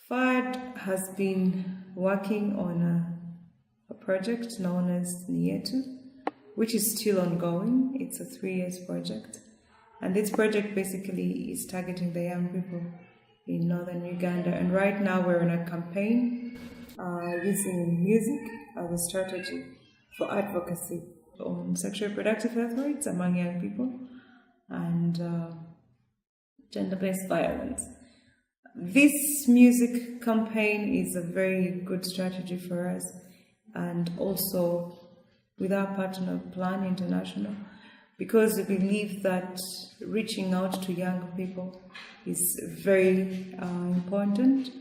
FAD has been working on a project known as Ni-Yetu, which is still ongoing. It's a 3-year project. And this project basically is targeting the young people in Northern Uganda. And right now we're on a campaign using music as a strategy for advocacy on sexual reproductive health rights among young people and gender-based violence. This music campaign is a very good strategy for us, and also with our partner Plan International, because we believe that reaching out to young people is very important.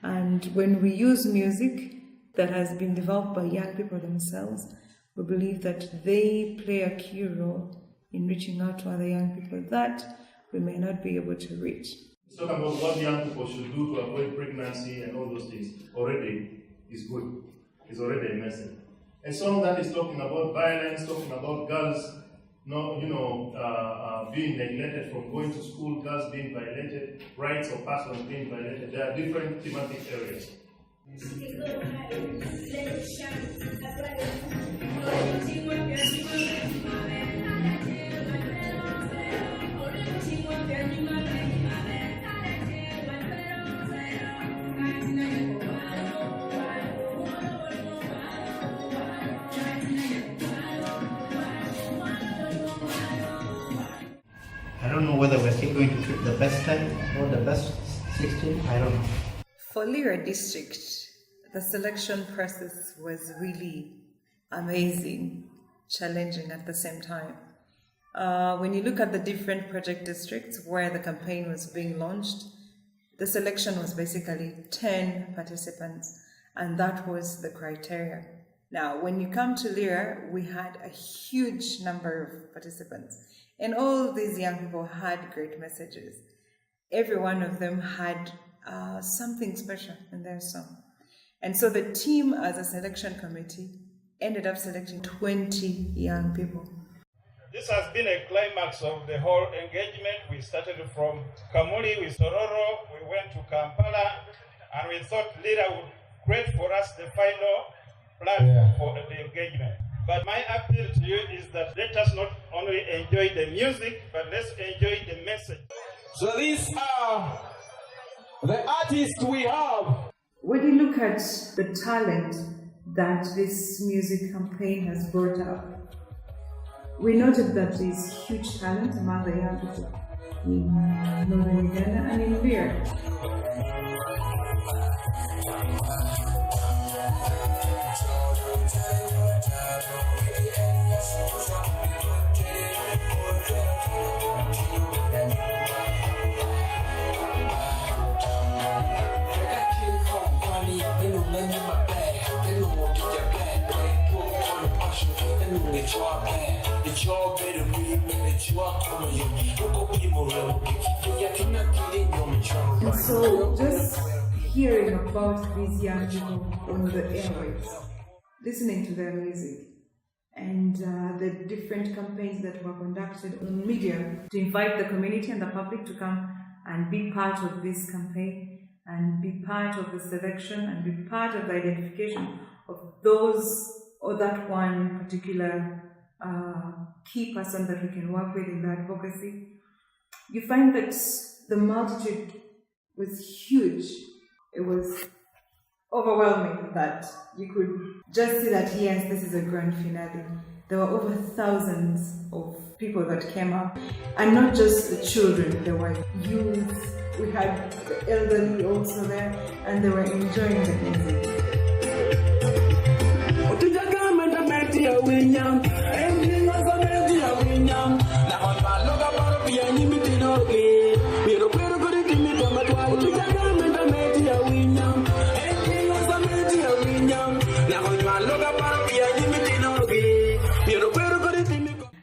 And when we use music that has been developed by young people themselves, we believe that they play a key role in reaching out to other young people that we may not be able to reach. Let's talk about what young people should do to avoid pregnancy and all those things. Already is good. It's already a message. A song that is talking about violence, talking about girls being neglected from going to school, girls being violated, rights of persons being violated. There are different thematic areas. I don't know whether we're still going to keep the best 10 or the best 16. I don't know. For Lira District, the selection process was really amazing, challenging at the same time. When you look at the different project districts where the campaign was being launched, the selection was basically 10 participants, and that was the criteria. Now, when you come to Lira, we had a huge number of participants, and all these young people had great messages. Every one of them had something special in their song. And so the team, as a selection committee, ended up selecting 20 young people. This has been a climax of the whole engagement. We started from Kamuli with Sororo, we went to Kampala, and we thought Lira would create for us the final plan for the engagement. But my appeal to you is that let us not only enjoy the music, but let's enjoy the message. So these are the artists we have. When you look at the talent that this music campaign has brought up, we noted that there is huge talent among the young people in Northern Uganda and in Lira. And so just hearing about these young people on the airwaves, listening to their music, and the different campaigns that were conducted on media to invite the community and the public to come and be part of this campaign and be part of the selection and be part of the identification of those or that one particular key person that we can work with in the advocacy. You find that the multitude was huge. It was overwhelming that you could just see that, yes, this is a grand finale. There were over thousands of people that came up, and not just the children, there were youth, we had the elderly also there, and they were enjoying the music.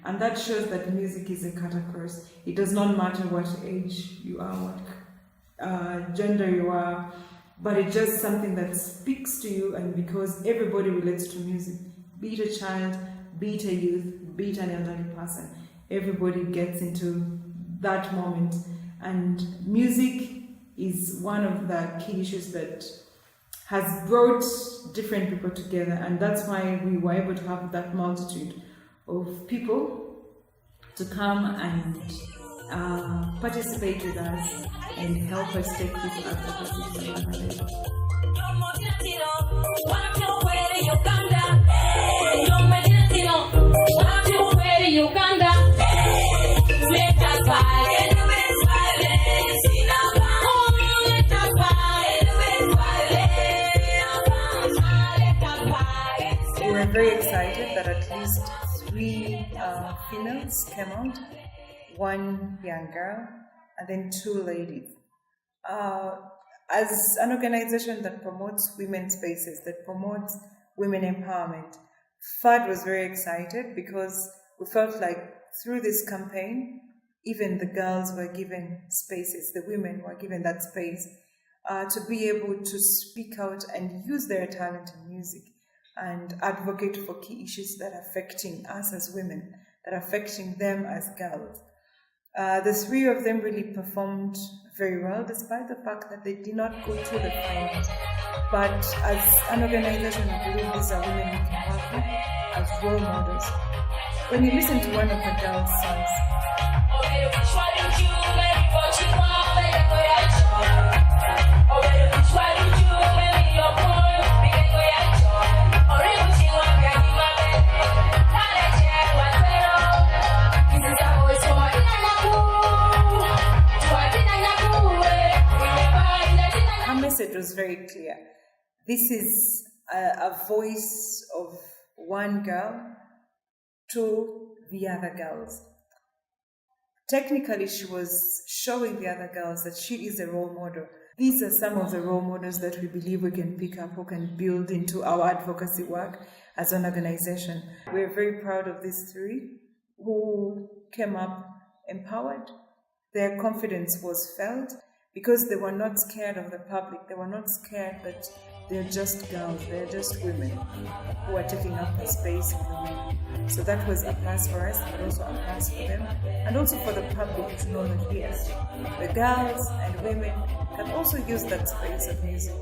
And that shows that music is a category. It does not matter what age you are, what gender you are, but it's just something that speaks to you, and because everybody relates to music, be it a child, be it a youth, be it an elderly person, everybody gets into that moment. And music is one of the key issues that has brought different people together, and that's why we were able to have that multitude of people to come and participate with us and help us take this advocacy to another level. We were very excited that at least 3 females came out, 1 young girl, and then 2 ladies. As an organization that promotes women's spaces, that promotes women empowerment, FAD was very excited because we felt like through this campaign, even the girls were given spaces, the women were given that space to be able to speak out and use their talent in music and advocate for key issues that are affecting us as women, that are affecting them as girls. The 3 of them really performed very well, despite the fact that they did not go to the finals. But as an organization, we believe these are women we can work with as role models. When you listen to one of the girls' songs, it was very clear. This is a voice of one girl to the other girls. Technically, she was showing the other girls that she is a role model. These are some of the role models that we believe we can pick up, who can build into our advocacy work as an organization. We're very proud of these 3 who came up empowered. Their confidence was felt, because they were not scared of the public. They were not scared that they're just girls, they're just women who are taking up the space in the room. So that was a plus for us, but also a plus for them, and also for the public to know that yes, the girls and women can also use that space of music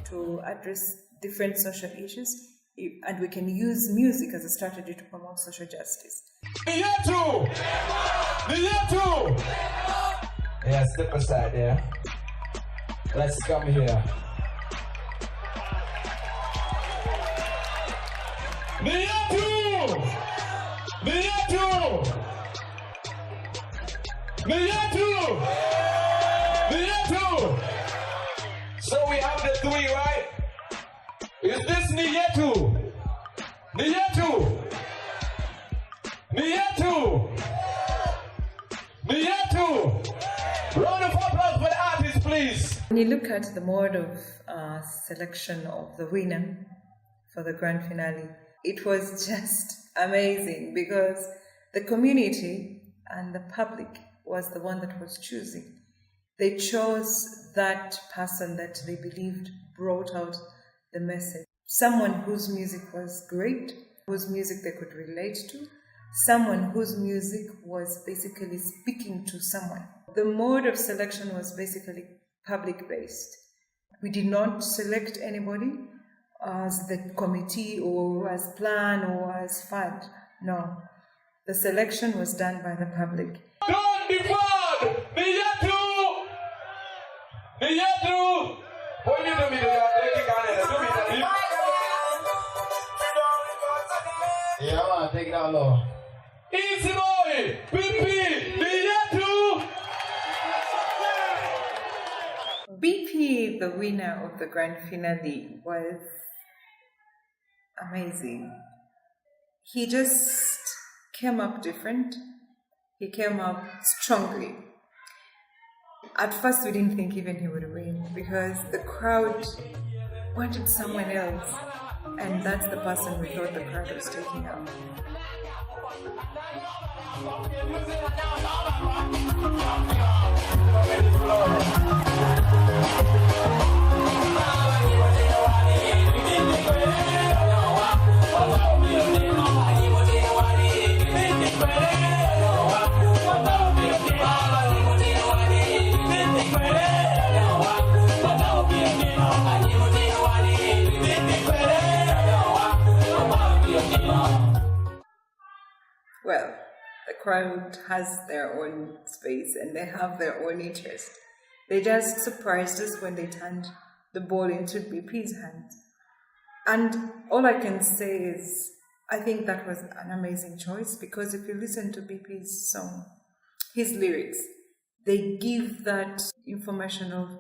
to address different social issues, and we can use music as a strategy to promote social justice. Ni-Yetu! Ni-Yetu! Yeah, step aside there. Let's come here. Ni-Yetu! Ni-Yetu! Ni-Yetu! Ni-Yetu! So we have the 3, right? Is this Ni-Yetu? Ni-Yetu! Ni-Yetu! Ni-Yetu! Round of applause for the artist, please. When you look at the mode of selection of the winner for the grand finale, it was just amazing because the community and the public was the one that was choosing. They chose that person that they believed brought out the message. Someone whose music was great, whose music they could relate to, someone whose music was basically speaking to someone. The mode of selection was basically public-based. We did not select anybody as the committee or as plan or as FAD. No. The selection was done by the public. Don't be FAD! Ni-Yetu! Ni-Yetu! What you do me to yeah, I want to take it out low. Easy boy! BP! Ni-Yetu! BP, the winner of the grand finale, was amazing. He just came up different. He came up strongly. At first, we didn't think even he would win because the crowd wanted someone else, and that's the person we thought the crowd was taking out. crowd has their own space and they have their own interest. They just surprised us when they turned the ball into BP's hands. And all I can say is, I think that was an amazing choice, because if you listen to BP's song, his lyrics, they give that information of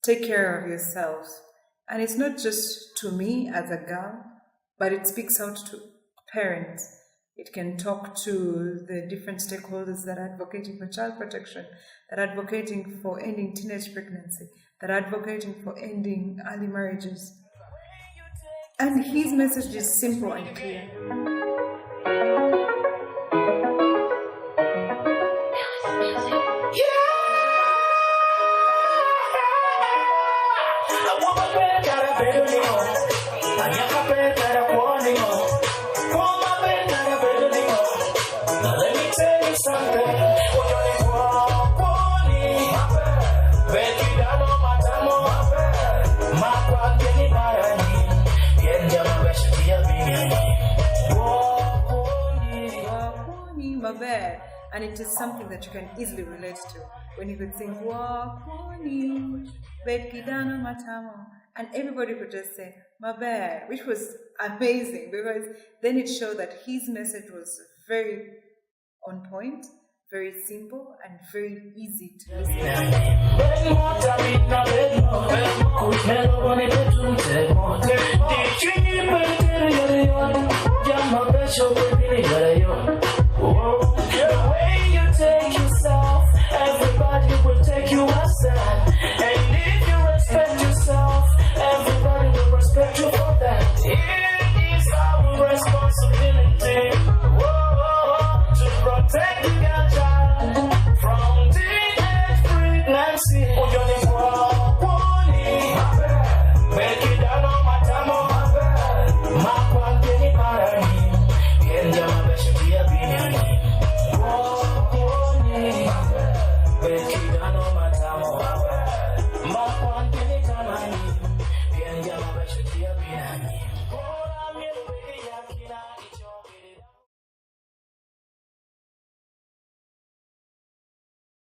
take care of yourselves. And it's not just to me as a girl, but it speaks out to parents. It can talk to the different stakeholders that are advocating for child protection, that are advocating for ending teenage pregnancy, that are advocating for ending early marriages. And his message is simple and clear. And it is something that you can easily relate to when you could sing Wakoni, Bedkidano Matamo, and everybody could just say Mabe, which was amazing, because then it showed that his message was very on point, very simple, and very easy to listen.